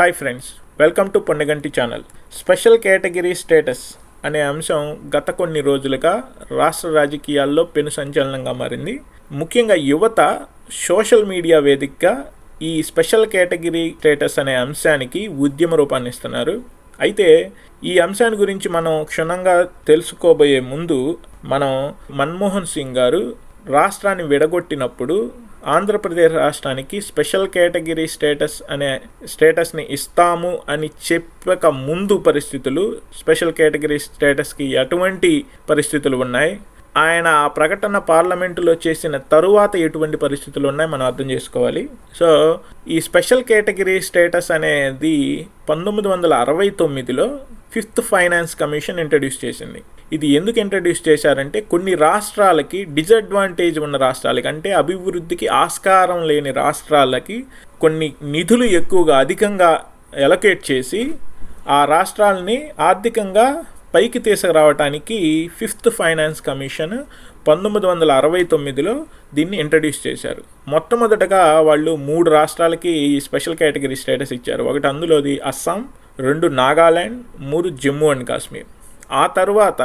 Hi friends, welcome to Ponnaganti channel. Special category status అనే అంశం గత కొన్ని రోజులుగా రాష్ట్ర రాజకీయాల్లో పెను సంచలనంగా మారింది. ముఖ్యంగా యువత సోషల్ మీడియా వేదికగా ఈ స్పెషల్ కేటగిరీ స్టేటస్ అనే అంశానికి ఉద్యమ రూపాన్ని ఇస్తున్నారు. అయితే ఈ అంశాన్ని గురించి మనం క్షుణ్ణంగా తెలుసుకోబోయే ముందు మనం మన్మోహన్ సింగ్ గారు రాష్ట్రాన్ని విడగొట్టినప్పుడు ఆంధ్రప్రదేశ్ రాష్ట్రానికి స్పెషల్ కేటగిరీ స్టేటస్ని ఇస్తాము అని చెప్పక ముందు పరిస్థితులు, స్పెషల్ కేటగిరీ స్టేటస్కి ఎటువంటి పరిస్థితులు ఉన్నాయి, ఆయన ఆ ప్రకటన పార్లమెంటులో చేసిన తరువాత ఎటువంటి పరిస్థితులు ఉన్నాయి మనం అర్థం చేసుకోవాలి. సో ఈ స్పెషల్ కేటగిరీ స్టేటస్ అనేది 1969లో 5th ఫైనాన్స్ కమిషన్ ఇంట్రడ్యూస్ చేసింది. ఇది ఎందుకు ఇంట్రడ్యూస్ చేశారంటే కొన్ని రాష్ట్రాలకి, డిసడ్వాంటేజ్ ఉన్న రాష్ట్రాలకి, అంటే అభివృద్ధికి ఆస్కారం లేని రాష్ట్రాలకి కొన్ని నిధులు అధికంగా ఎలకేట్ చేసి ఆ రాష్ట్రాలని ఆర్థికంగా పైకి తీసుకురావడానికి 5th ఫైనాన్స్ కమిషన్ 1969లో దీన్ని ఇంట్రడ్యూస్ చేశారు. మొట్టమొదటగా వాళ్ళు 3 రాష్ట్రాలకి స్పెషల్ కేటగిరీ స్టేటస్ ఇచ్చారు. ఒకటి అందులోది అస్సాం, 2 నాగాల్యాండ్, 3 జమ్మూ అండ్ కాశ్మీర్. ఆ తర్వాత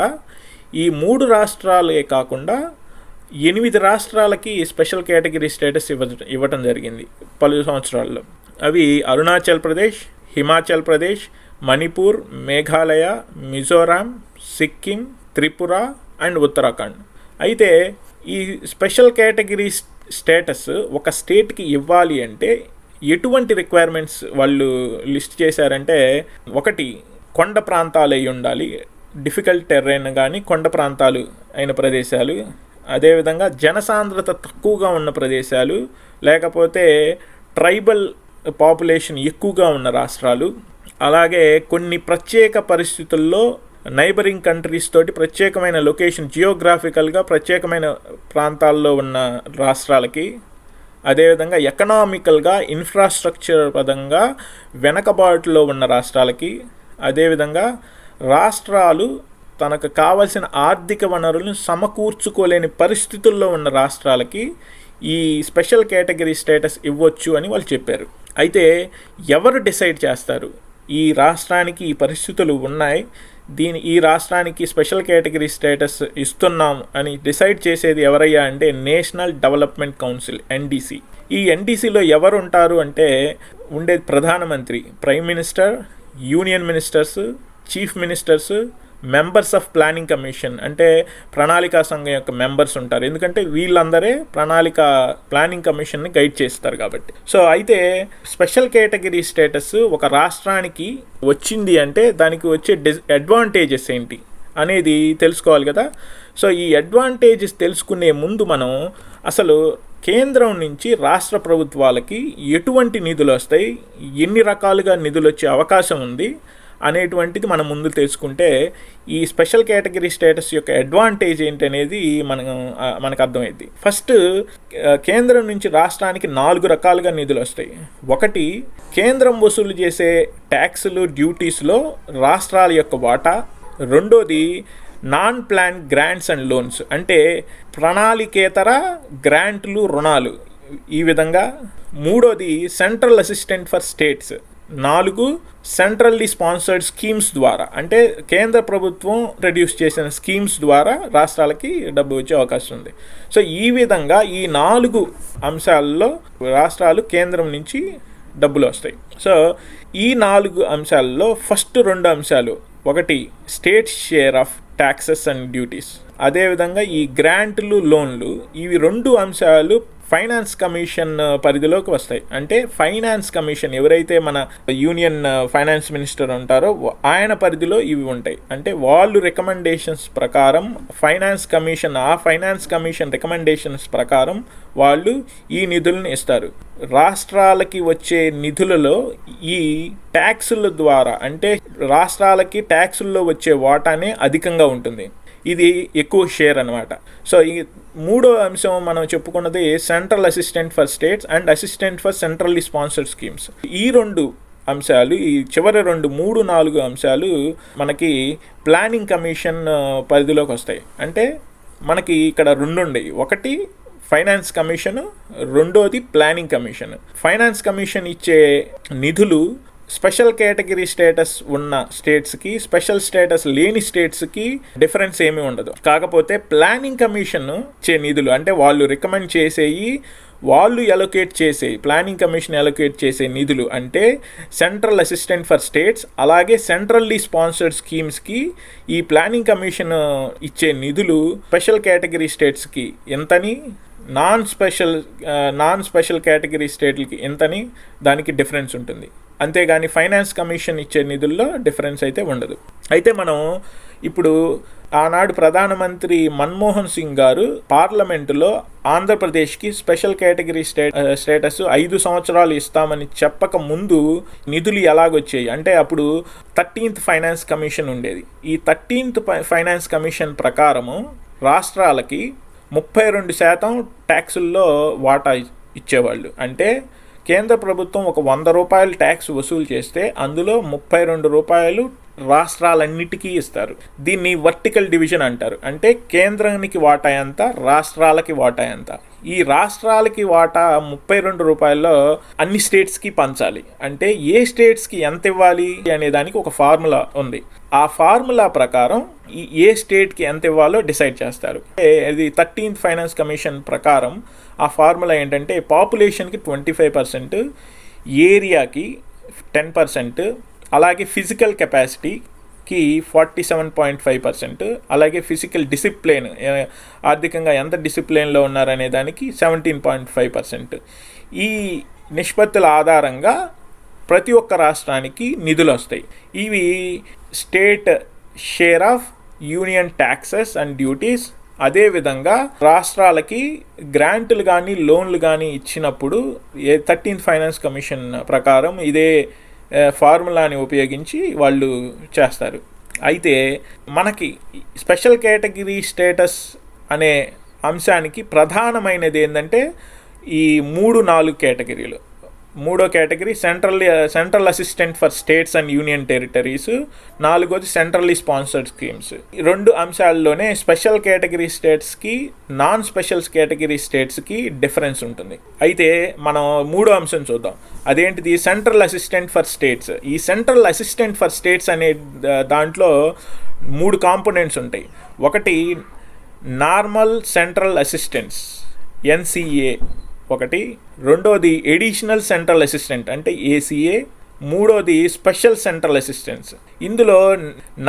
ఈ 3 రాష్ట్రాలే కాకుండా 8 రాష్ట్రాలకి స్పెషల్ కేటగిరీ స్టేటస్ ఇవ్వటం జరిగింది పలు సంవత్సరాల్లో. అవి అరుణాచల్ ప్రదేశ్, హిమాచల్ ప్రదేశ్, మణిపూర్, మేఘాలయ, మిజోరాం, సిక్కిం, త్రిపుర అండ్ ఉత్తరాఖండ్. అయితే ఈ స్పెషల్ కేటగిరీ స్టేటస్ ఒక స్టేట్కి ఇవ్వాలి అంటే ఎటువంటి రిక్వైర్మెంట్స్ వాళ్ళు లిస్ట్ చేశారంటే, ఒకటి కొండ ప్రాంతాలు అయి ఉండాలి, డిఫికల్ట్ టెర్రైన్ కానీ కొండ ప్రాంతాలు అయిన ప్రదేశాలు, అదేవిధంగా జనసాంద్రత తక్కువగా ఉన్న ప్రదేశాలు, లేకపోతే ట్రైబల్ పాపులేషన్ ఎక్కువగా ఉన్న రాష్ట్రాలు, అలాగే కొన్ని ప్రత్యేక పరిస్థితుల్లో నైబరింగ్ కంట్రీస్ తోటి ప్రత్యేకమైన లొకేషన్, జియోగ్రాఫికల్గా ప్రత్యేకమైన ప్రాంతాల్లో ఉన్న రాష్ట్రాలకి, అదేవిధంగా ఎకనామికల్గా ఇన్ఫ్రాస్ట్రక్చర్ పరంగా వెనకబాటులో ఉన్న రాష్ట్రాలకి, అదేవిధంగా రాష్ట్రాలు తనకు కావలసిన ఆర్థిక వనరులను సమకూర్చుకోలేని పరిస్థితుల్లో ఉన్న రాష్ట్రాలకి ఈ స్పెషల్ కేటగిరీ స్టేటస్ ఇవ్వచ్చు అని వాళ్ళు చెప్పారు. అయితే ఎవరు డిసైడ్ చేస్తారు ఈ రాష్ట్రానికి ఈ పరిస్థితులు ఉన్నాయి, ఈ రాష్ట్రానికి స్పెషల్ కేటగిరీ స్టేటస్ ఇస్తున్నాం అని డిసైడ్ చేసేది ఎవరయ్యా అంటే నేషనల్ డెవలప్మెంట్ కౌన్సిల్, ఎన్డీసీ. ఈ ఎన్డీసీలో ఎవరు ఉంటారు అంటే ఉండేది ప్రధానమంత్రి, prime minister, union ministers, chief ministers, members of planning commission, అంటే ప్రణాళికా సంఘం యొక్క మెంబర్స్ ఉంటారు. ఎందుకంటే వీళ్ళందరే ప్లానింగ్ కమిషన్ని గైడ్ చేస్తారు కాబట్టి. సో అయితే స్పెషల్ కేటగిరీ స్టేటస్ ఒక రాష్ట్రానికి వచ్చింది అంటే దానికి వచ్చే అడ్వాంటేజెస్ ఏంటి అనేది తెలుసుకోవాలి కదా. సో ఈ అడ్వాంటేజెస్ తెలుసుకునే ముందు మనం అసలు కేంద్రం నుంచి రాష్ట్ర ప్రభుత్వాలకి ఎటువంటి నిధులు వస్తాయి, ఎన్ని రకాలుగా నిధులు వచ్చే అవకాశం ఉంది అనేటువంటిది మనం ముందు తెలుసుకుంటే ఈ స్పెషల్ కేటగిరీ స్టేటస్ యొక్క అడ్వాంటేజ్ ఏంటి అనేది మనకు అర్థమైంది. ఫస్ట్, కేంద్రం నుంచి రాష్ట్రానికి 4 రకాలుగా నిధులు వస్తాయి. ఒకటి, కేంద్రం వసూలు చేసే ట్యాక్సులు, డ్యూటీస్లో రాష్ట్రాల యొక్క వాటా. రెండోది, non plan grants and loans, అంటే ప్రణాళికేతర గ్రాంట్లు, రుణాలు ఈ విధంగా. మూడోది, central assistant for states. 4, centrally sponsored schemes ద్వారా, అంటే కేంద్ర ప్రభుత్వం రెడ్యూస్ చేసిన స్కీమ్స్ ద్వారా రాష్ట్రాలకి డబ్బు వచ్చే అవకాశం ఉంది. సో ఈ విధంగా ఈ 4 అంశాల్లో రాష్ట్రాలు కేంద్రం నుంచి డబ్బులు వస్తాయి. సో ఈ 4 అంశాల్లో ఫస్ట్ 2 అంశాలు, ఒకటి state share of taxes and duties, అదేవిధంగా ఈ గ్రాంట్లు, లోన్లు, ఇవి 2 అంశాలు ఫైనాన్స్ కమిషన్ పరిధిలోకి వస్తాయి. అంటే ఫైనాన్స్ కమిషన్ ఎవరైతే మన యూనియన్ ఫైనాన్స్ మినిస్టర్ ఉంటారో ఆయన పరిధిలో ఇవి ఉంటాయి. అంటే వాళ్ళు రికమెండేషన్స్ ప్రకారం ఫైనాన్స్ కమిషన్ రికమెండేషన్స్ ప్రకారం వాళ్ళు ఈ నిధులను ఇస్తారు. రాష్ట్రాలకి వచ్చే నిధులలో ఈ ట్యాక్సుల ద్వారా, అంటే రాష్ట్రాలకి ట్యాక్సుల్లో వచ్చే వాటానే అధికంగా ఉంటుంది. ఇది ఎక్కువ షేర్ అనమాట. సో ఈ 3వ అంశం మనం చెప్పుకున్నది central assistant for states and assistant for centrally sponsored schemes. ఈ 2 అంశాలు, ఈ చివరి 2, 3, 4 అంశాలు మనకి ప్లానింగ్ కమిషన్ పరిధిలోకి వస్తాయి. అంటే మనకి ఇక్కడ 2 ఉండేవి. ఒకటి ఫైనాన్స్ కమిషన్, రెండోది ప్లానింగ్ కమిషన్. ఫైనాన్స్ కమిషన్ ఇచ్చే నిధులు స్పెషల్ కేటగిరీ స్టేటస్ ఉన్న స్టేట్స్కి, స్పెషల్ స్టేటస్ లేని స్టేట్స్కి డిఫరెన్స్ ఏమీ ఉండదు. కాకపోతే ప్లానింగ్ కమిషన్ ఇచ్చే నిధులు, అంటే వాళ్ళు రికమెండ్ చేసేవి, వాళ్ళు ఎలొకేట్ చేసే, ప్లానింగ్ కమిషన్ ఎలొకేట్ చేసే నిధులు అంటే సెంట్రల్ అసిస్టెంట్ ఫర్ స్టేట్స్, అలాగే సెంట్రల్లీ స్పాన్సర్డ్ స్కీమ్స్కి ఈ ప్లానింగ్ కమిషన్ ఇచ్చే నిధులు స్పెషల్ కేటగిరీ స్టేట్స్కి ఎంతని, నాన్ స్పెషల్ కేటగిరీ స్టేట్లకి ఎంతని దానికి డిఫరెన్స్ ఉంటుంది. అంతేగాని ఫైనాన్స్ కమిషన్ ఇచ్చే నిధుల్లో డిఫరెన్స్ అయితే ఉండదు. అయితే మనం ఇప్పుడు ఆనాడు ప్రధానమంత్రి మన్మోహన్ సింగ్ గారు పార్లమెంటులో ఆంధ్రప్రదేశ్కి స్పెషల్ కేటగిరీ స్టేటస్ 5 సంవత్సరాలు ఇస్తామని చెప్పక ముందు నిధులు ఎలాగొచ్చాయి అంటే అప్పుడు 13th ఫైనాన్స్ కమిషన్ ఉండేది. ఈ 13th ఫైనాన్స్ కమిషన్ ప్రకారము రాష్ట్రాలకి 32% ట్యాక్సుల్లో వాటా ఇచ్చేవాళ్ళు. అంటే కేంద్ర ప్రభుత్వం ఒక 100 రూపాయలు ట్యాక్స్ వసూలు చేస్తే అందులో 32 రూపాయలు రాష్ట్రాలన్నిటికీ ఇస్తారు. దీన్ని వర్టికల్ డివిజన్ అంటారు. అంటే కేంద్రానికి వాటా ఎంత, రాష్ట్రాలకి వాటా ఎంత. ఈ రాష్ట్రాలకి వాటా 32 రూపాయల్లో అన్ని స్టేట్స్కి పంచాలి. అంటే ఏ స్టేట్స్కి ఎంత ఇవ్వాలి అనే దానికి ఒక ఫార్ములా ఉంది. ఆ ఫార్ములా ప్రకారం ఏ స్టేట్కి ఎంత ఇవ్వాలో డిసైడ్ చేస్తారు. ఇది 13th ఫైనాన్స్ కమిషన్ ప్రకారం ఆ ఫార్ములా ఏంటంటే పాపులేషన్కి 25%, ఏరియాకి 10%, అలాగే ఫిజికల్ కెపాసిటీకి 47.5%, అలాగే ఫిజికల్ డిసిప్లిన్, ఆర్థికంగా ఎంత డిసిప్లిన్లో ఉన్నారనే దానికి 17.5%. ఈ నిష్పత్తుల ఆధారంగా ప్రతి ఒక్క రాష్ట్రానికి నిధులు వస్తాయి. ఇవి state share of union taxes and duties. అదేవిధంగా రాష్ట్రాలకి గ్రాంట్లు కానీ లోన్లు కానీ ఇచ్చినప్పుడు 13th ఫైనాన్స్ కమిషన్ ప్రకారం ఇదే ఫార్ములాని ఉపయోగించి వాళ్ళు చేస్తారు. అయితే మనకి స్పెషల్ కేటగిరీ స్టేటస్ అనే అంశానికి ప్రధానమైనది ఏంటంటే ఈ 3-4 కేటగిరీలు. మూడో category central assistant for states and union territories, 4వది సెంట్రల్లీ స్పాన్సర్డ్ స్కీమ్స్. ఈ 2 అంశాల్లోనే స్పెషల్ కేటగిరీ స్టేట్స్కి, నాన్ స్పెషల్ కేటగిరీ స్టేట్స్కి డిఫరెన్స్ ఉంటుంది. అయితే మనం 3వ అంశం చూద్దాం. అదేంటిది? Central assistant for states. ఈ సెంట్రల్ అసిస్టెంట్ ఫర్ స్టేట్స్ అనే దాంట్లో 3 కాంపోనెంట్స్ ఉంటాయి. ఒకటి నార్మల్ సెంట్రల్ అసిస్టెంట్స్, NCA ఒకటి, రెండోది ఎడిషనల్ సెంట్రల్ అసిస్టెంట్ అంటే ACA, మూడోది స్పెషల్ సెంట్రల్ అసిస్టెంట్స్. ఇందులో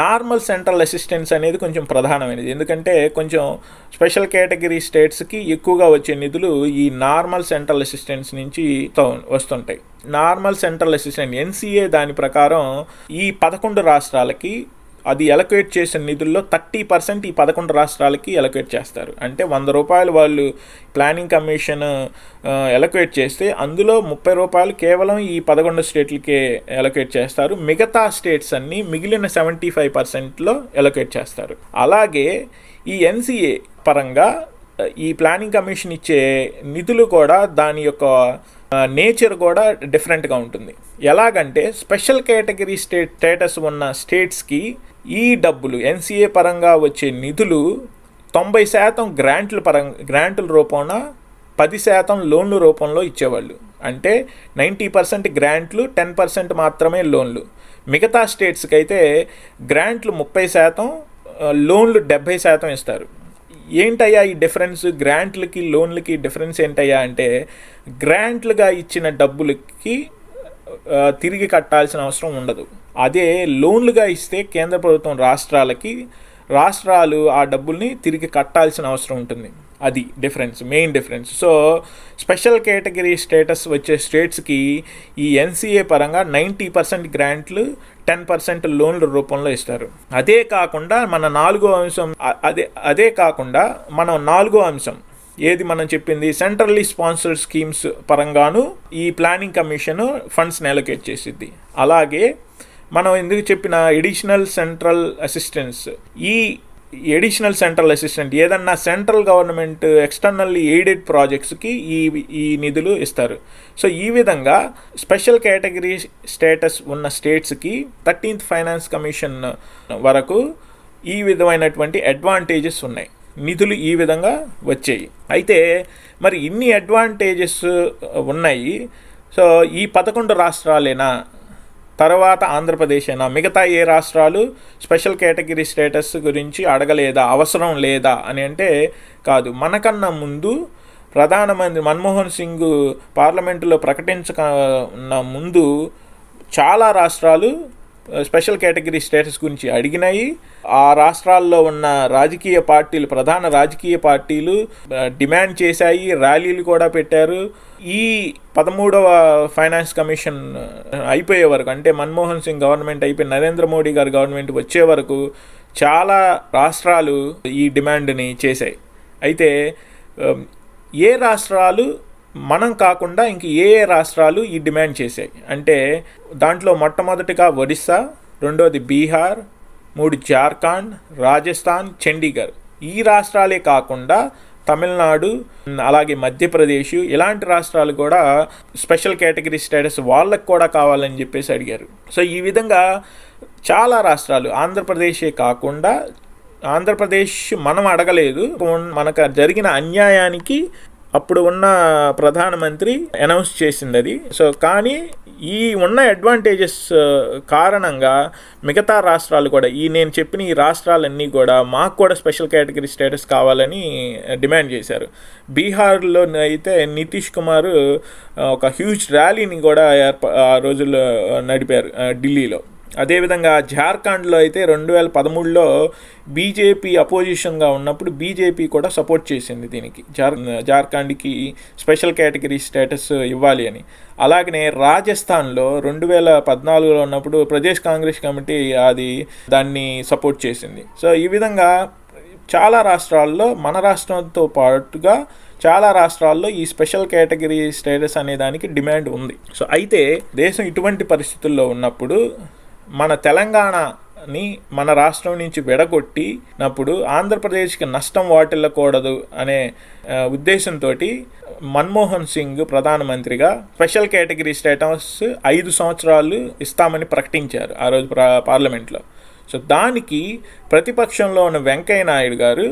నార్మల్ సెంట్రల్ అసిస్టెంట్స్ అనేది కొంచెం ప్రధానమైనది. ఎందుకంటే కొంచెం స్పెషల్ కేటగిరీ స్టేట్స్కి ఎక్కువగా వచ్చే నిధులు ఈ నార్మల్ సెంట్రల్ అసిస్టెంట్స్ నుంచి వస్తుంటాయి. నార్మల్ సెంట్రల్ అసిస్టెంట్ NCA దాని ప్రకారం ఈ 11 రాష్ట్రాలకి అది ఎలొకేట్ చేసిన నిధుల్లో 30% ఈ 11 రాష్ట్రాలకి ఎలొకేట్ చేస్తారు. అంటే 100 రూపాయలు వాళ్ళు ప్లానింగ్ కమిషన్ ఎలొకేట్ చేస్తే అందులో 30 రూపాయలు కేవలం ఈ 11 స్టేట్లకే ఎలొకేట్ చేస్తారు. మిగతా స్టేట్స్ అన్నీ మిగిలిన 75%లో ఎలొకేట్ చేస్తారు. అలాగే ఈ NCA పరంగా ఈ ప్లానింగ్ కమిషన్ ఇచ్చే నిధులు కూడా దాని యొక్క నేచర్ కూడా డిఫరెంట్గా ఉంటుంది. ఎలాగంటే స్పెషల్ కేటగిరీ స్టేటస్ ఉన్న స్టేట్స్కి ఈ డబ్బులు NCA పరంగా వచ్చే నిధులు 90% గ్రాంట్ల రూపంలో, 10% లోన్ల రూపంలో ఇచ్చేవాళ్ళు. అంటే 90% గ్రాంట్లు, 10% మాత్రమే లోన్లు. మిగతా స్టేట్స్కి అయితే గ్రాంట్లు 30%, లోన్లు 70% ఇస్తారు. ఏంటయ్యా ఈ డిఫరెన్స్? గ్రాంట్లకి లోన్లకి డిఫరెన్స్ ఏంటయ్యా అంటే గ్రాంట్లుగా ఇచ్చిన డబ్బులకి తిరిగి కట్టాల్సిన అవసరం ఉండదు. అదే లోన్లుగా ఇస్తే కేంద్ర ప్రభుత్వం రాష్ట్రాలు ఆ డబ్బుల్ని తిరిగి కట్టాల్సిన అవసరం ఉంటుంది. అది difference, main difference. So special category status వచ్చే స్టేట్స్కి ఈ NCA పరంగా 90% గ్రాంట్లు, 10% లోన్ల రూపంలో ఇస్తారు. అదే కాకుండా మన నాలుగో అంశం ఏది మనం చెప్పింది? సెంట్రల్లీ స్పాన్సర్డ్ స్కీమ్స్ పరంగాను ఈ ప్లానింగ్ కమిషన్ ఫండ్స్ని అలొకేట్ చేసిద్ది. అలాగే మనం ఎందుకు చెప్పిన ఎడిషనల్ సెంట్రల్ అసిస్టెన్స్, ఈ ఎడిషనల్ సెంట్రల్ అసిస్టెంట్ ఏదన్నా సెంట్రల్ గవర్నమెంట్ ఎక్స్టర్నల్లీ ఎయిడెడ్ ప్రాజెక్ట్స్కి ఈ నిధులు ఇస్తారు. సో ఈ విధంగా స్పెషల్ కేటగిరీ స్టేటస్ ఉన్న స్టేట్స్కి 13th ఫైనాన్స్ కమిషన్ వరకు ఈ విధమైనటువంటి అడ్వాంటేజెస్ ఉన్నాయి. నిధులు ఈ విధంగా వచ్చాయి. అయితే మరి ఇన్ని అడ్వాంటేజెస్ ఉన్నాయి. సో ఈ 11 రాష్ట్రాలేనా తర్వాత ఆంధ్రప్రదేశేనా, మిగతా ఏ రాష్ట్రాలు స్పెషల్ కేటగిరీ స్టేటస్ గురించి అడగలేదా, అవసరం లేదా అని అంటే కాదు. మనకన్నా ముందు ప్రధానమంత్రి మన్మోహన్ సింగ్ పార్లమెంటులో ప్రకటించకన్నా ముందు చాలా రాష్ట్రాలు స్పెషల్ కేటగిరీ స్టేటస్ గురించి అడిగినాయి. ఆ రాష్ట్రాల్లో ఉన్న రాజకీయ పార్టీలు, ప్రధాన రాజకీయ పార్టీలు డిమాండ్ చేశాయి, ర్యాలీలు కూడా పెట్టారు. ఈ 13వ ఫైనాన్స్ కమిషన్ అయిపోయే వరకు, అంటే మన్మోహన్ సింగ్ గవర్నమెంట్ అయిపోయి నరేంద్ర మోడీ గారి గవర్నమెంట్ వచ్చే వరకు చాలా రాష్ట్రాలు ఈ డిమాండ్ని చేశాయి. అయితే ఏ రాష్ట్రాలు మనం కాకుండా ఇంక ఏ రాష్ట్రాలు ఈ డిమాండ్ చేశాయి అంటే దాంట్లో మొట్టమొదటిగా ఒడిస్సా, రెండోది బీహార్, 3 జార్ఖండ్, రాజస్థాన్, చండీగఢ్. ఈ రాష్ట్రాలే కాకుండా తమిళనాడు, అలాగే మధ్యప్రదేశ్, ఇలాంటి రాష్ట్రాలు కూడా స్పెషల్ కేటగిరీ స్టేటస్ వాళ్ళకు కూడా కావాలని చెప్పేసి అడిగారు. సో ఈ విధంగా చాలా రాష్ట్రాలు, ఆంధ్రప్రదేశే కాకుండా, ఆంధ్రప్రదేశ్ మనం అడగలేదు, మనకు జరిగిన అన్యాయానికి అప్పుడు ఉన్న ప్రధానమంత్రి అనౌన్స్ చేసింది అది. సో కానీ ఈ ఉన్న అడ్వాంటేజెస్ కారణంగా మిగతా రాష్ట్రాలు కూడా, నేను చెప్పిన ఈ రాష్ట్రాలన్నీ కూడా మాకు కూడా స్పెషల్ కేటగిరీ స్టేటస్ కావాలని డిమాండ్ చేశారు. బీహార్లో అయితే నితీష్ కుమార్ ఒక హ్యూజ్ ర్యాలీని కూడా ఆ రోజుల్లో నడిపారు ఢిల్లీలో. అదేవిధంగా జార్ఖండ్లో అయితే 2013లో బీజేపీ అపోజిషన్గా ఉన్నప్పుడు బీజేపీ కూడా సపోర్ట్ చేసింది దీనికి, జార్ఖండ్కి స్పెషల్ కేటగిరీ స్టేటస్ ఇవ్వాలి అని. అలాగనే రాజస్థాన్లో 2014లో ఉన్నప్పుడు ప్రదేశ్ కాంగ్రెస్ కమిటీ దాన్ని సపోర్ట్ చేసింది. సో ఈ విధంగా చాలా రాష్ట్రాల్లో, మన రాష్ట్రంతో పాటుగా చాలా రాష్ట్రాల్లో ఈ స్పెషల్ కేటగిరీ స్టేటస్ అనే దానికి డిమాండ్ ఉంది. సో అయితే దేశం ఇటువంటి పరిస్థితుల్లో ఉన్నప్పుడు మన తెలంగాణని మన రాష్ట్రం నుంచి విడగొట్టినప్పుడు ఆంధ్రప్రదేశ్కి నష్టం వాటిల్లకూడదు అనే ఉద్దేశంతో మన్మోహన్ సింగ్ ప్రధానమంత్రిగా స్పెషల్ కేటగిరీ స్టేటస్ 5 సంవత్సరాలు ఇస్తామని ప్రకటించారు ఆ రోజు పార్లమెంట్లో. సో దానికి ప్రతిపక్షంలో ఉన్న వెంకయ్య నాయుడు గారు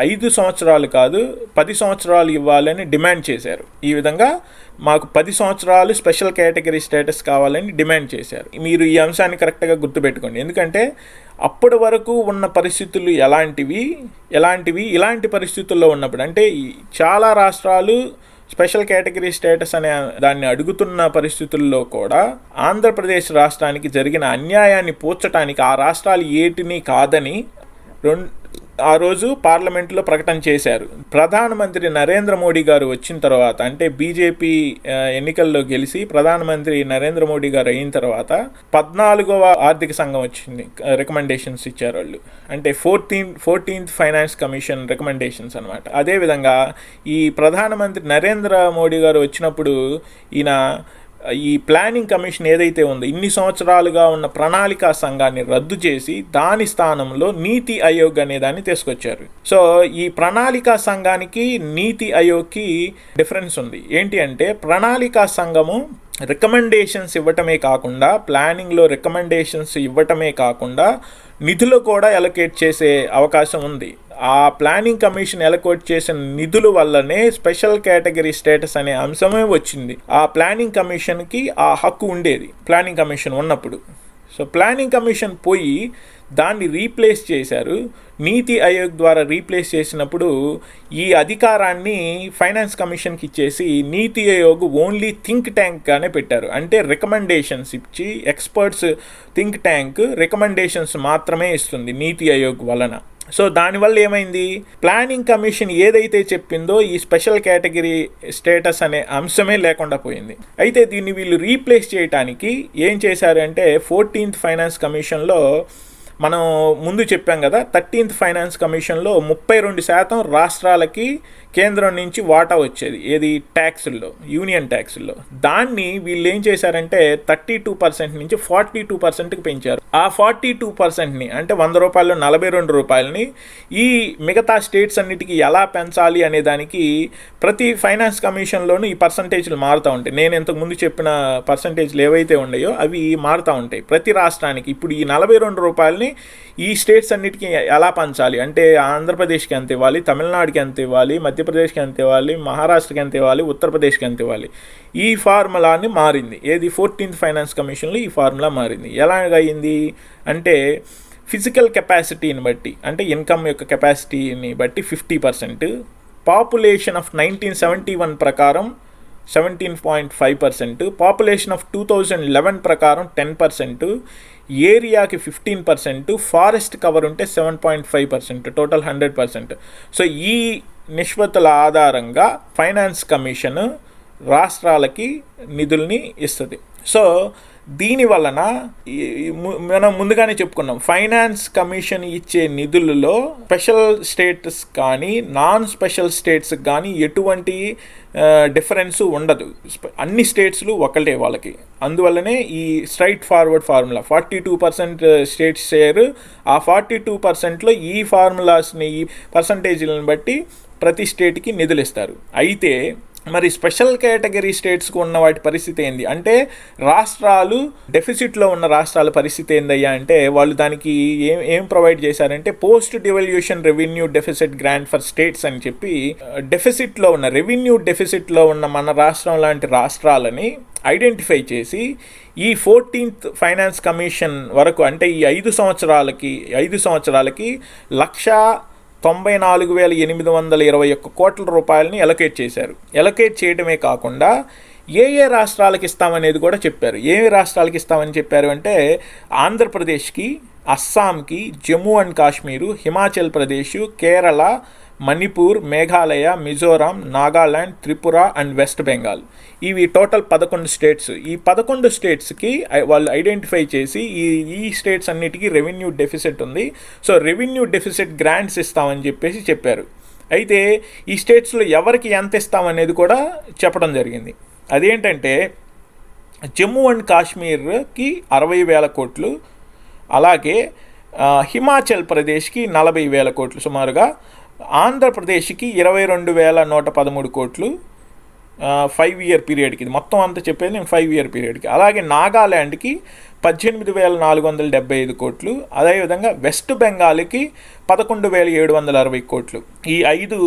5 సంవత్సరాలు కాదు 10 సంవత్సరాలు ఇవ్వాలని డిమాండ్ చేశారు. ఈ విధంగా మాకు 10 సంవత్సరాలు స్పెషల్ కేటగిరీ స్టేటస్ కావాలని డిమాండ్ చేశారు. మీరు ఈ అంశాన్ని కరెక్ట్గా గుర్తుపెట్టుకోండి, ఎందుకంటే అప్పటి వరకు ఉన్న పరిస్థితులు ఇలాంటి పరిస్థితుల్లో ఉన్నప్పుడు, అంటే చాలా రాష్ట్రాలు స్పెషల్ కేటగిరీ స్టేటస్ అనే దాన్ని అడుగుతున్న పరిస్థితుల్లో కూడా ఆంధ్రప్రదేశ్ రాష్ట్రానికి జరిగిన అన్యాయాన్ని పూడ్చడానికి ఆ రాష్ట్రాలు ఏటిని కాదని ఆ రోజు పార్లమెంట్లో ప్రకటన చేశారు. ప్రధానమంత్రి నరేంద్ర మోడీ గారు వచ్చిన తర్వాత, అంటే బీజేపీ ఎన్నికల్లో గెలిచి ప్రధానమంత్రి నరేంద్ర మోడీ గారు అయిన తర్వాత 14వ ఆర్థిక సంఘం వచ్చింది, రికమెండేషన్స్ ఇచ్చారు వాళ్ళు, అంటే 14th ఫైనాన్స్ కమిషన్ రికమెండేషన్స్ అనమాట. అదేవిధంగా ఈ ప్రధానమంత్రి నరేంద్ర మోడీ గారు వచ్చినప్పుడు ఈయన ఈ ప్లానింగ్ కమిషన్ ఏదైతే ఉందో ఇన్ని సంవత్సరాలుగా ఉన్న ప్రణాళికా సంఘాన్ని రద్దు చేసి దాని స్థానంలో నీతి ఆయోగ్ అనే దాన్ని తీసుకొచ్చారు. సో ఈ ప్రణాళికా సంఘానికి నీతి ఆయోగ్కి డిఫరెన్స్ ఉంది. ఏంటి అంటే ప్రణాళికా సంఘము రికమెండేషన్స్ ఇవ్వటమే కాకుండా, ప్లానింగ్లో రికమెండేషన్స్ ఇవ్వటమే కాకుండా నిధులు కూడా అలొకేట్ చేసే అవకాశం ఉంది. ఆ ప్లానింగ్ కమిషన్ అలొకేట్ చేసిన నిధుల వల్లనే స్పెషల్ కేటగిరీ స్టేటస్ అనే అంశమే వచ్చింది. ఆ ప్లానింగ్ కమిషన్కి ఆ హక్కు ఉండేది ప్లానింగ్ కమిషన్ ఉన్నప్పుడు. సో ప్లానింగ్ కమిషన్ పోయి దాన్ని రీప్లేస్ చేశారు, నీతి ఆయోగ్ ద్వారా రీప్లేస్ చేసినప్పుడు ఈ అధికారాన్ని ఫైనాన్స్ కమిషన్కి ఇచ్చేసి నీతి ఆయోగ్ ఓన్లీ థింక్ ట్యాంక్గానే పెట్టారు. అంటే రికమెండేషన్స్ ఇచ్చి, ఎక్స్పర్ట్స్ థింక్ ట్యాంక్ రికమెండేషన్స్ మాత్రమే ఇస్తుంది నీతి ఆయోగ్ వలన. సో దానివల్ల ఏమైంది, ప్లానింగ్ కమిషన్ ఏదైతే చెప్పిందో ఈ స్పెషల్ కేటగిరీ స్టేటస్ అనే అంశమే లేకుండా పోయింది. అయితే దీన్ని వీళ్ళు రీప్లేస్ చేయడానికి ఏం చేశారంటే 14th ఫైనాన్స్ కమిషన్లో మనం ముందు చెప్పాం కదా, 13th ఫైనాన్స్ కమిషన్లో 32% రాష్ట్రాలకి కేంద్రం నుంచి వాటా వచ్చేది, ఏది ట్యాక్సుల్లో, యూనియన్ ట్యాక్సుల్లో. దాన్ని వీళ్ళు ఏం చేశారంటే 32% నుంచి 42%కి పెంచారు. ఆ 42%ని అంటే 100 రూపాయలు 42 రూపాయలని ఈ మిగతా స్టేట్స్ అన్నిటికీ ఎలా పెంచాలి అనే దానికి ప్రతి ఫైనాన్స్ కమిషన్లోనూ ఈ పర్సంటేజ్లు మారుతూ ఉంటాయి. నేను ఇంతకుముందు చెప్పిన పర్సంటేజ్లు ఏవైతే ఉన్నాయో అవి మారుతూ ఉంటాయి ప్రతి రాష్ట్రానికి. ఇప్పుడు ఈ 42 రూపాయలని ఈ స్టేట్స్ అన్నిటికీ ఎలా పంచాలి అంటే ఆంధ్రప్రదేశ్కి ఎంత ఇవ్వాలి, తమిళనాడుకి ఎంత ఇవ్వాలి, మధ్యప్రదేశ్కి ఎంత ఇవ్వాలి, మహారాష్ట్రకి ఎంత ఇవ్వాలి, ఉత్తరప్రదేశ్కి ఎంత ఇవ్వాలి, ఈ ఫార్ములాని మారింది. ఏది 14th ఫైనాన్స్ కమిషన్లో ఈ ఫార్ములా మారింది. ఎలాగయింది అంటే ఫిజికల్ కెపాసిటీని బట్టి, అంటే ఇన్కమ్ యొక్క కెపాసిటీని బట్టి 50%, పాపులేషన్ ఆఫ్ 1971 ప్రకారం 17.5%, పాపులేషన్ ఆఫ్ 2011 ప్రకారం 10%, ఏరియాకి 15%, ఫారెస్ట్ కవర్ ఉంటే 7.5%, టోటల్ 100%. సో ఈ నిష్పత్తుల ఆధారంగా ఫైనాన్స్ కమిషన్ రాష్ట్రాలకి నిధుల్ని ఇస్తుంది. సో దీని వలన మనం ముందుగానే చెప్పుకున్నాం, ఫైనాన్స్ కమిషన్ ఇచ్చే నిధులలో స్పెషల్ స్టేట్స్ కానీ నాన్ స్పెషల్ స్టేట్స్కి కానీ ఎటువంటి డిఫరెన్స్ ఉండదు. అన్ని స్టేట్స్లు ఒకటే వాళ్ళకి. అందువల్లనే ఈ straight forward formula 42% states share, ఆ 42%లో ఈ ఫార్ములాస్ని, ఈ పర్సంటేజ్లను బట్టి ప్రతి స్టేట్కి నిధులు ఇస్తారు. అయితే మరి స్పెషల్ కేటగిరీ స్టేట్స్కు ఉన్న వాటి పరిస్థితి ఏంది అంటే, రాష్ట్రాలు డెఫిసిట్లో ఉన్న రాష్ట్రాల పరిస్థితి ఏందయ్యా అంటే, వాళ్ళు దానికి ఏం ప్రొవైడ్ చేశారంటే post devolution revenue deficit grant for states అని చెప్పి, డెఫిసిట్లో ఉన్న రెవెన్యూ డెఫిసిట్లో ఉన్న మన రాష్ట్రం లాంటి రాష్ట్రాలని ఐడెంటిఫై చేసి ఈ 14th ఫైనాన్స్ కమిషన్ వరకు, అంటే ఈ 5 సంవత్సరాలకి 1,94,821 కోట్ల రూపాయలని ఎలకేట్ చేశారు. ఎలకేట్ చేయడమే కాకుండా ఏ రాష్ట్రాలకు ఇస్తామనేది కూడా చెప్పారు. ఏ రాష్ట్రాలకు ఇస్తామని చెప్పారు అంటే, ఆంధ్రప్రదేశ్కి, అస్సాంకి, Jammu and Kashmir, Himachal Pradesh, Kerala, Manipur, Meghalaya, Mizoram, Nagaland, Tripura and west Bengal, ఇవి టోటల్ 11 స్టేట్స్. ఈ 11 స్టేట్స్కి వాళ్ళు ఐడెంటిఫై చేసి ఈ స్టేట్స్ అన్నిటికీ రెవెన్యూ డెఫిసిట్ ఉంది, సో రెవెన్యూ డెఫిసిట్ గ్రాంట్స్ ఇస్తామని చెప్పేసి చెప్పారు. అయితే ఈ స్టేట్స్లో ఎవరికి ఎంత ఇస్తామనేది కూడా చెప్పడం జరిగింది. అదేంటంటే జమ్మూ అండ్ కాశ్మీర్కి 60,000 కోట్లు, అలాగే హిమాచల్ ప్రదేశ్కి 40,000 కోట్లు సుమారుగా, ఆంధ్రప్రదేశ్కి 22,113 కోట్లు 5 year పీరియడ్కి. ఇది మొత్తం అంతా చెప్పేది నేను 5 year పీరియడ్కి. అలాగే నాగాల్యాండ్కి 18,475 కోట్లు, అదేవిధంగా వెస్ట్ బెంగాల్కి 11,760 కోట్లు. ఈ 5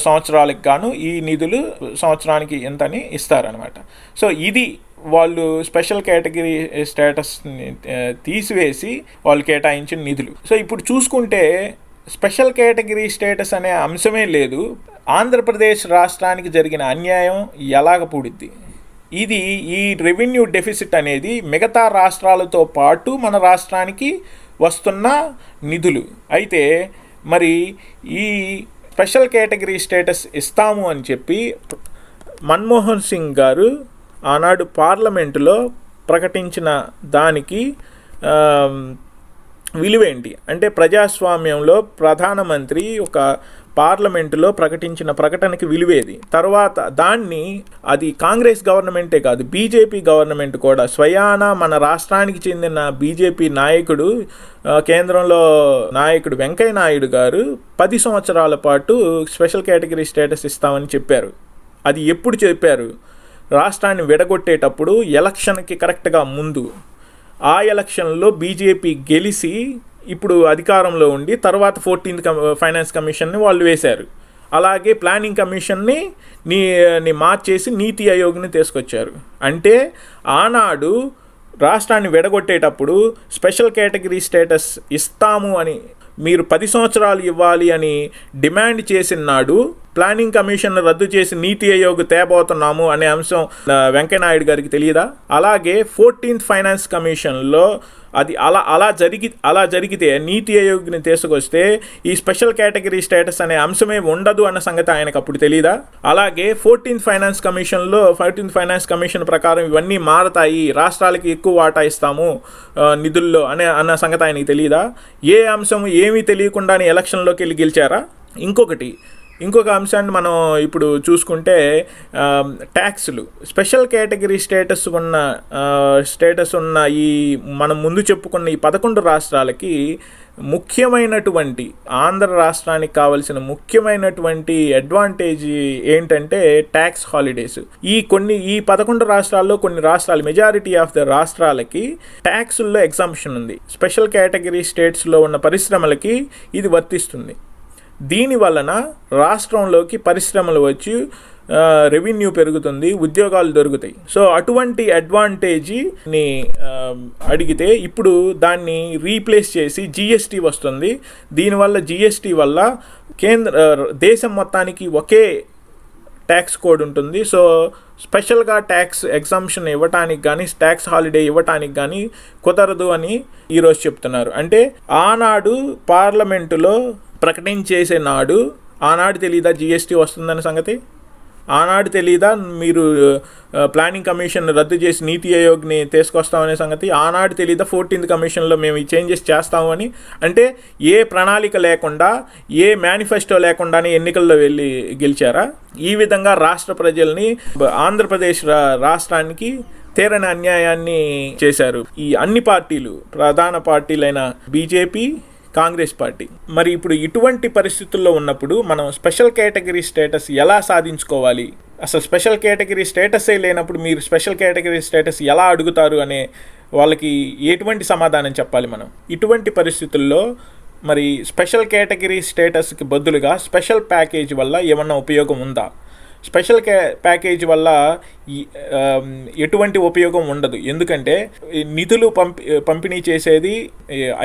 సంవత్సరాలకు గాను ఈ నిధులు సంవత్సరానికి ఎంతని ఇస్తారనమాట. సో ఇది వాళ్ళు స్పెషల్ కేటగిరీ స్టేటస్ని తీసివేసి వాళ్ళు కేటాయించిన నిధులు. సో ఇప్పుడు చూసుకుంటే స్పెషల్ కేటగిరీ స్టేటస్ అనే అంశమే లేదు. ఆంధ్రప్రదేశ్ రాష్ట్రానికి జరిగిన అన్యాయం ఎలాగ పూడిద్ది? ఇది ఈ రెవెన్యూ డెఫిసిట్ అనేది మిగతా రాష్ట్రాలతో పాటు మన రాష్ట్రానికి వస్తున్న నిధులు. అయితే మరి ఈ స్పెషల్ కేటగిరీ స్టేటస్ ఇస్తాము అని చెప్పి మన్మోహన్ సింగ్ గారు ఆనాడు పార్లమెంటులో ప్రకటించిన దానికి విలువేంటి అంటే, ప్రజాస్వామ్యంలో ప్రధానమంత్రి ఒక పార్లమెంటులో ప్రకటించిన ప్రకటనకి విలువేది. తర్వాత దాన్ని అది కాంగ్రెస్ గవర్నమెంటే కాదు, బీజేపీ గవర్నమెంట్ కూడా స్వయాన మన రాష్ట్రానికి చెందిన బీజేపీ నాయకుడు, కేంద్రంలో నాయకుడు వెంకయ్య నాయుడు గారు 10 సంవత్సరాల పాటు స్పెషల్ కేటగిరీ స్టేటస్ ఇస్తామని చెప్పారు. అది ఎప్పుడు చెప్పారు? రాష్ట్రాన్ని విడగొట్టేటప్పుడు ఎలక్షన్కి కరెక్ట్గా ముందు. ఆ ఎలక్షన్లో బీజేపీ గెలిచి ఇప్పుడు అధికారంలో ఉండి తర్వాత 14th ఫైనాన్స్ కమిషన్ని వాళ్ళు వేశారు. అలాగే ప్లానింగ్ కమిషన్ని మార్చేసి నీతి ఆయోగ్ని తీసుకొచ్చారు. అంటే ఆనాడు రాష్ట్రాన్ని విడగొట్టేటప్పుడు స్పెషల్ కేటగిరీ స్టేటస్ ఇస్తాము అని మీరు 10 సంవత్సరాలు ఇవ్వాలి అని డిమాండ్ చేసిన నాడు ప్లానింగ్ కమిషన్ రద్దు చేసి నీతి ఆయోగ్ తేబోతున్నాము అనే అంశం వెంకయ్యనాయుడు గారికి తెలియదా? అలాగే 14th ఫైనాన్స్ కమిషన్లో అది అలా జరిగితే నీతి ఆయోగ్ని తీసుకొస్తే ఈ స్పెషల్ కేటగిరీ స్టేటస్ అనే అంశమే ఉండదు అన్న సంగతి ఆయనకు అప్పుడు తెలియదా? అలాగే 14th ఫైనాన్స్ కమిషన్ ప్రకారం ఇవన్నీ మారతాయి, రాష్ట్రాలకి ఎక్కువ వాటా ఇస్తాము నిధుల్లో అన్న సంగతి ఆయనకి తెలియదా? ఏ అంశం ఏమీ తెలియకుండానే ఎలక్షన్లోకి వెళ్ళి గెలిచారా? ఇంకొకటి, ఇంకొక అంశాన్ని మనం ఇప్పుడు చూసుకుంటే ట్యాక్సులు. స్పెషల్ కేటగిరీ స్టేటస్ ఉన్న ఈ మనం ముందు చెప్పుకున్న ఈ 11 రాష్ట్రాలకి ముఖ్యమైనటువంటి ఆంధ్ర రాష్ట్రానికి కావలసిన ముఖ్యమైనటువంటి అడ్వాంటేజ్ ఏంటంటే ట్యాక్స్ హాలిడేస్. ఈ 11 రాష్ట్రాల్లో కొన్ని రాష్ట్రాలు, మెజారిటీ ఆఫ్ ద రాష్ట్రాలకి ట్యాక్సుల్లో ఎగ్జంప్షన్ ఉంది. స్పెషల్ కేటగిరీ స్టేట్స్లో ఉన్న పరిశ్రమలకి ఇది వర్తిస్తుంది. దీని వలన రాష్ట్రంలోకి పరిశ్రమలు వచ్చి రెవెన్యూ పెరుగుతుంది, ఉద్యోగాలు దొరుకుతాయి. సో అటువంటి అడ్వాంటేజ్ని అడిగితే ఇప్పుడు దాన్ని రీప్లేస్ చేసి జిఎస్టీ వస్తుంది. దీనివల్ల జిఎస్టీ వల్ల దేశం మొత్తానికి ఒకే ట్యాక్స్ కోడ్ ఉంటుంది. సో స్పెషల్గా ట్యాక్స్ ఎగ్జంప్షన్ ఇవ్వటానికి కానీ ట్యాక్స్ హాలిడే ఇవ్వటానికి కానీ కుదరదు అని ఈరోజు చెప్తున్నారు. అంటే ఆనాడు పార్లమెంటులో ప్రకటించేసే నాడు ఆనాడు తెలీదా జిఎస్టీ వస్తుందన్న సంగతి? ఆనాడు తెలీదా మీరు ప్లానింగ్ కమిషన్ రద్దు చేసి నీతి ఆయోగ్ని తీసుకొస్తామనే సంగతి? ఆనాడు తెలీదా 14th కమిషన్లో మేము ఈ చేంజెస్ చేస్తామని? అంటే ఏ ప్రణాళిక లేకుండా, ఏ మేనిఫెస్టో లేకుండానే ఎన్నికల్లో వెళ్ళి గెలిచారా? ఈ విధంగా రాష్ట్ర ప్రజల్ని, ఆంధ్రప్రదేశ్ రాష్ట్రానికి తీరని అన్యాయాన్ని చేశారు ఈ అన్ని పార్టీలు, ప్రధాన పార్టీలైన బీజేపీ, కాంగ్రెస్ పార్టీ. మరి ఇప్పుడు ఇటువంటి పరిస్థితుల్లో ఉన్నప్పుడు మనం స్పెషల్ కేటగిరీ స్టేటస్ ఎలా సాధించుకోవాలి? అసలు స్పెషల్ కేటగిరీ స్టేటసే లేనప్పుడు మీరు స్పెషల్ కేటగిరీ స్టేటస్ ఎలా అడుగుతారు అనే వాళ్ళకి ఎటువంటి సమాధానం చెప్పాలి మనం? ఇటువంటి పరిస్థితుల్లో మరి స్పెషల్ కేటగిరీ స్టేటస్కి బదులుగా స్పెషల్ ప్యాకేజ్ వల్ల ఏమన్నా ఉపయోగం ఉందా? స్పెషల్ ప్యాకేజ్ వల్ల ఎటువంటి ఉపయోగం ఉండదు. ఎందుకంటే నిధులు పంపిణీ చేసేది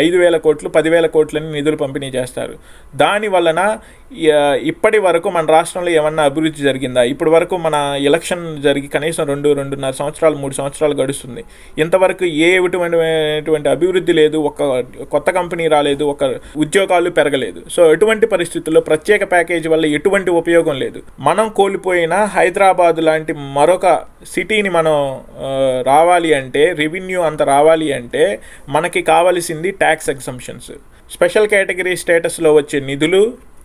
5,000 కోట్లు 10,000 కోట్లని నిధులు పంపిణీ చేస్తారు. దాని వలన ఇప్పటి వరకు మన రాష్ట్రంలో ఏమన్నా అభివృద్ధి జరిగిందా? ఇప్పటి వరకు మన ఎలక్షన్ జరిగి కనీసం 2-2.5 సంవత్సరాలు 3 సంవత్సరాలు గడుస్తుంది. ఇంతవరకు ఎటువంటి అభివృద్ధి లేదు, ఒక కొత్త కంపెనీ రాలేదు, ఒక ఉద్యోగాలు పెరగలేదు. సో ఎటువంటి పరిస్థితుల్లో ప్రత్యేక ప్యాకేజ్ వల్ల ఎటువంటి ఉపయోగం లేదు. మనం కోల్పోయిన హైదరాబాద్ లాంటి మరొక సిటీని మనం రావాలి అంటే, రెవెన్యూ అంత రావాలి అంటే మనకి కావలసింది ట్యాక్స్ ఎగ్జంప్షన్స్. స్పెషల్ కేటగిరీ స్టేటస్లో వచ్చే నిధులు,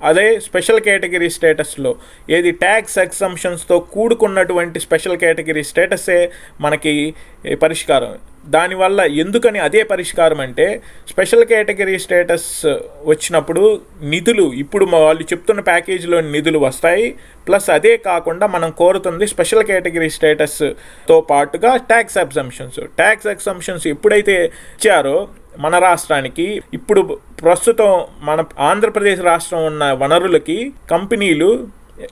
అదే స్పెషల్ కేటగిరీ స్టేటస్లో ఏది ట్యాక్స్ ఎగ్జంప్షన్స్తో కూడుకున్నటువంటి స్పెషల్ కేటగిరీ స్టేటసే మనకి పరిష్కారం. దానివల్ల ఎందుకని అదే పరిష్కారం అంటే, స్పెషల్ కేటగిరీ స్టేటస్ వచ్చినప్పుడు నిధులు, ఇప్పుడు వాళ్ళు చెప్తున్న ప్యాకేజీలో నిధులు వస్తాయి. ప్లస్ అదే కాకుండా మనం కోరుతుంది స్పెషల్ కేటగిరీ స్టేటస్తో పాటుగా ట్యాక్స్ ఎగ్జంప్షన్స్ ఎప్పుడైతే ఇచ్చారో మన రాష్ట్రానికి, ఇప్పుడు ప్రస్తుతం మన ఆంధ్రప్రదేశ్ రాష్ట్రం ఉన్న వనరులకి కంపెనీలు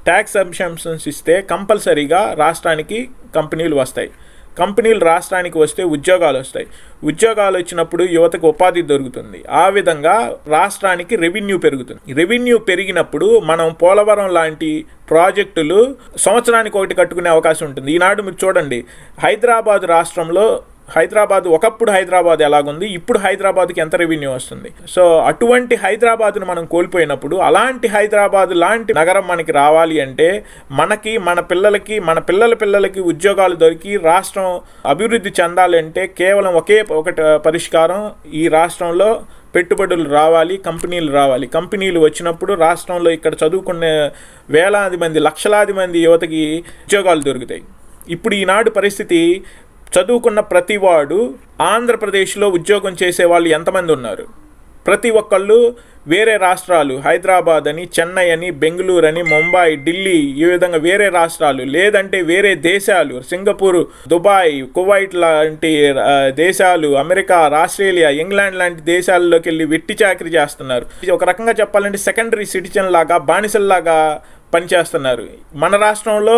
ట్యాక్స్ ఎగ్జంప్షన్స్ ఇస్తే కంపల్సరీగా రాష్ట్రానికి కంపెనీలు వస్తాయి. కంపెనీలు రాష్ట్రానికి వస్తే ఉద్యోగాలు వస్తాయి. ఉద్యోగాలు వచ్చినప్పుడు యువతకు ఉపాధి దొరుకుతుంది. ఆ విధంగా రాష్ట్రానికి రెవెన్యూ పెరుగుతుంది. రెవెన్యూ పెరిగినప్పుడు మనం పోలవరం లాంటి ప్రాజెక్టులు సంవత్సరానికి ఒకటి కట్టుకునే అవకాశం ఉంటుంది. ఈనాడు మీరు చూడండి, ఒకప్పుడు హైదరాబాద్ ఎలాగుంది, ఇప్పుడు హైదరాబాద్కి ఎంత రెవెన్యూ వస్తుంది. సో అటువంటి హైదరాబాద్ను మనం కోల్పోయినప్పుడు అలాంటి హైదరాబాద్ లాంటి నగరం మనకి రావాలి అంటే మనకి, మన పిల్లలకి, మన పిల్లలకి ఉద్యోగాలు దొరికి రాష్ట్రం అభివృద్ధి చెందాలంటే కేవలం ఒకటి పరిష్కారం, ఈ రాష్ట్రంలో పెట్టుబడులు రావాలి, కంపెనీలు రావాలి. కంపెనీలు వచ్చినప్పుడు రాష్ట్రంలో ఇక్కడ చదువుకునే వేలాది మంది, లక్షలాది మంది యువతకి ఉద్యోగాలు దొరుకుతాయి. ఇప్పుడు ఈనాడు పరిస్థితి, చదువుకున్న ప్రతివాడు ఆంధ్రప్రదేశ్లో ఉద్యోగం చేసేవాళ్ళు ఎంతమంది ఉన్నారు? ప్రతి ఒక్కళ్ళు వేరే రాష్ట్రాలు, హైదరాబాద్ అని, చెన్నై అని, బెంగళూరు అని, ముంబై, ఢిల్లీ, ఈ విధంగా వేరే రాష్ట్రాలు, లేదంటే వేరే దేశాలు, సింగపూర్, దుబాయ్, కువైట్ లాంటి దేశాలు, అమెరికా, ఆస్ట్రేలియా, ఇంగ్లాండ్ లాంటి దేశాల్లోకి వెళ్ళి వెట్టి చాకరీ చేస్తున్నారు. ఇది ఒక రకంగా చెప్పాలంటే సెకండరీ సిటిజన్ లాగా, బానిసల్లాగా పనిచేస్తున్నారు. మన రాష్ట్రంలో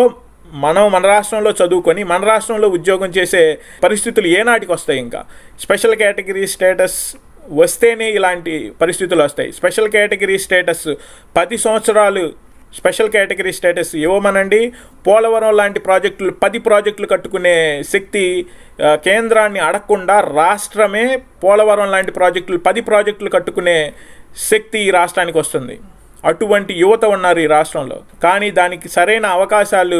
చదువుకొని మన రాష్ట్రంలో ఉద్యోగం చేసే పరిస్థితులు ఏనాటికి వస్తాయి? ఇంకా స్పెషల్ కేటగిరీ స్టేటస్ వస్తేనే ఇలాంటి పరిస్థితులు వస్తాయి. స్పెషల్ కేటగిరీ స్టేటస్ 10 సంవత్సరాలు స్పెషల్ కేటగిరీ స్టేటస్ ఇవ్వమనండి, పోలవరం లాంటి 10 ప్రాజెక్టులు కట్టుకునే శక్తి కేంద్రాన్ని అడగకుండా రాష్ట్రమే పోలవరం లాంటి 10 ప్రాజెక్టులు కట్టుకునే శక్తి ఈ రాష్ట్రానికి వస్తుంది. అటువంటి యువత ఉన్నారు ఈ రాష్ట్రంలో. కానీ దానికి సరైన అవకాశాలు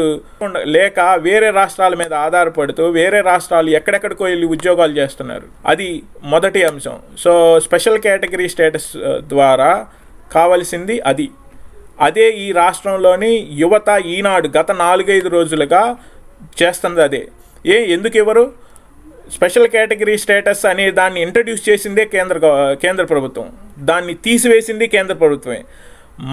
లేక వేరే రాష్ట్రాల మీద ఆధారపడుతూ వేరే రాష్ట్రాలు ఎక్కడెక్కడికో వెళ్ళి ఉద్యోగాలు చేస్తున్నారు. అది మొదటి అంశం. సో స్పెషల్ కేటగిరీ స్టేటస్ ద్వారా కావాల్సింది అది. అదే ఈ రాష్ట్రంలోని యువత ఈనాడు గత 4-5 రోజులుగా చేస్తుంది అదే. ఎందుకు ఇవ్వరు? స్పెషల్ కేటగిరీ స్టేటస్ అనే దాన్ని ఇంట్రడ్యూస్ చేసిందే కేంద్ర ప్రభుత్వం, దాన్ని తీసివేసింది కేంద్ర ప్రభుత్వమే.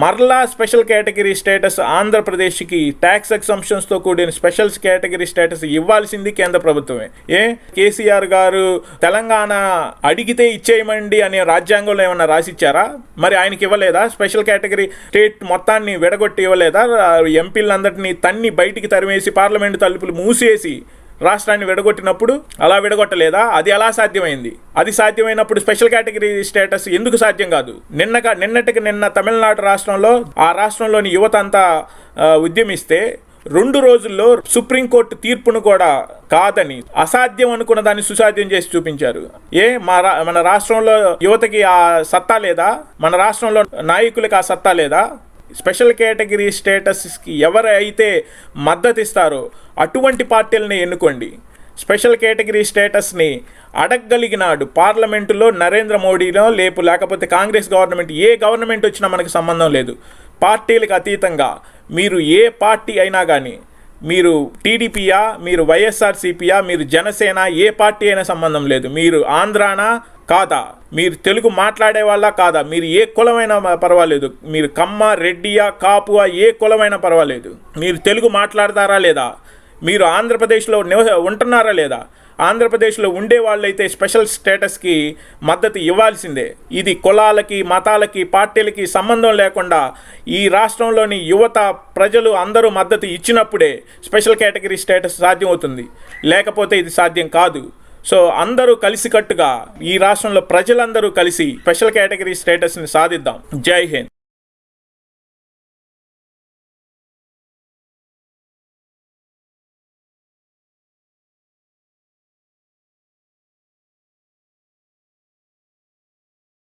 మరలా స్పెషల్ కేటగిరీ స్టేటస్ ఆంధ్రప్రదేశ్కి ట్యాక్స్ ఎగ్జంప్షన్స్తో కూడిన స్పెషల్ కేటగిరీ స్టేటస్ ఇవ్వాల్సింది కేంద్ర ప్రభుత్వమే. కేసీఆర్ గారు తెలంగాణ అడిగితే ఇచ్చేయమండి అనే రాజ్యాంగంలో ఏమన్నా రాసిచ్చారా? మరి ఆయనకి ఇవ్వలేదా? స్పెషల్ కేటగిరీ స్టేట్ మొత్తాన్ని విడగొట్టి ఇవ్వలేదా? ఎంపీలందరినీ తన్ని బయటికి తరిమేసి పార్లమెంటు తలుపులు మూసేసి రాష్ట్రాన్ని విడగొట్టినప్పుడు అలా విడగొట్టలేదా? అది ఎలా సాధ్యమైంది? అది సాధ్యమైనప్పుడు స్పెషల్ కేటగిరీ స్టేటస్ ఎందుకు సాధ్యం కాదు? నిన్న తమిళనాడు రాష్ట్రంలో ఆ రాష్ట్రంలోని యువత అంతా ఉద్యమిస్తే 2 రోజుల్లో సుప్రీంకోర్టు తీర్పును కూడా కాదని అసాధ్యం అనుకున్న దాన్ని సుసాధ్యం చేసి చూపించారు. మన రాష్ట్రంలో యువతకి ఆ సత్తా లేదా? మన రాష్ట్రంలో నాయకులకి ఆ సత్తా లేదా? స్పెషల్ కేటగిరీ స్టేటస్కి ఎవరైతే మద్దతు ఇస్తారో అటువంటి పార్టీలని ఎన్నుకోండి. స్పెషల్ కేటగిరీ స్టేటస్ని అడగగలిగినాడు పార్లమెంటులో నరేంద్ర మోడీలో లేకపోతే కాంగ్రెస్ గవర్నమెంట్, ఏ గవర్నమెంట్ వచ్చినా మనకు సంబంధం లేదు. పార్టీలకు అతీతంగా మీరు ఏ పార్టీ అయినా కానీ, మీరు టీడీపీయా, మీరు వైఎస్ఆర్సీపీయా, మీరు జనసేన, ఏ పార్టీ అయినా సంబంధం లేదు. మీరు ఆంధ్రానా కాదా, మీరు తెలుగు మాట్లాడే వాళ్ళ కాదా, మీరు ఏ కులమైనా పర్వాలేదు, మీరు కమ్మ, రెడ్డియా, కాపువా, ఏ కులమైనా పర్వాలేదు, మీరు తెలుగు మాట్లాడతారా లేదా, మీరు ఆంధ్రప్రదేశ్లో ఉంటున్నారా లేదా, ఆంధ్రప్రదేశ్లో ఉండే వాళ్ళైతే స్పెషల్ స్టేటస్కి మద్దతు ఇవ్వాల్సిందే. ఇది కులాలకి, మతాలకి, పార్టీలకి సంబంధం లేకుండా ఈ రాష్ట్రంలోని యువత, ప్రజలు అందరూ మద్దతు ఇచ్చినప్పుడే స్పెషల్ కేటగిరీ స్టేటస్ సాధ్యమవుతుంది, లేకపోతే ఇది సాధ్యం కాదు. సో అందరూ కలిసికట్టుగా ఈ రాష్ట్రంలో ప్రజలందరూ కలిసి స్పెషల్ కేటగిరీ స్టేటస్ని సాధిద్దాం. జై హింద్.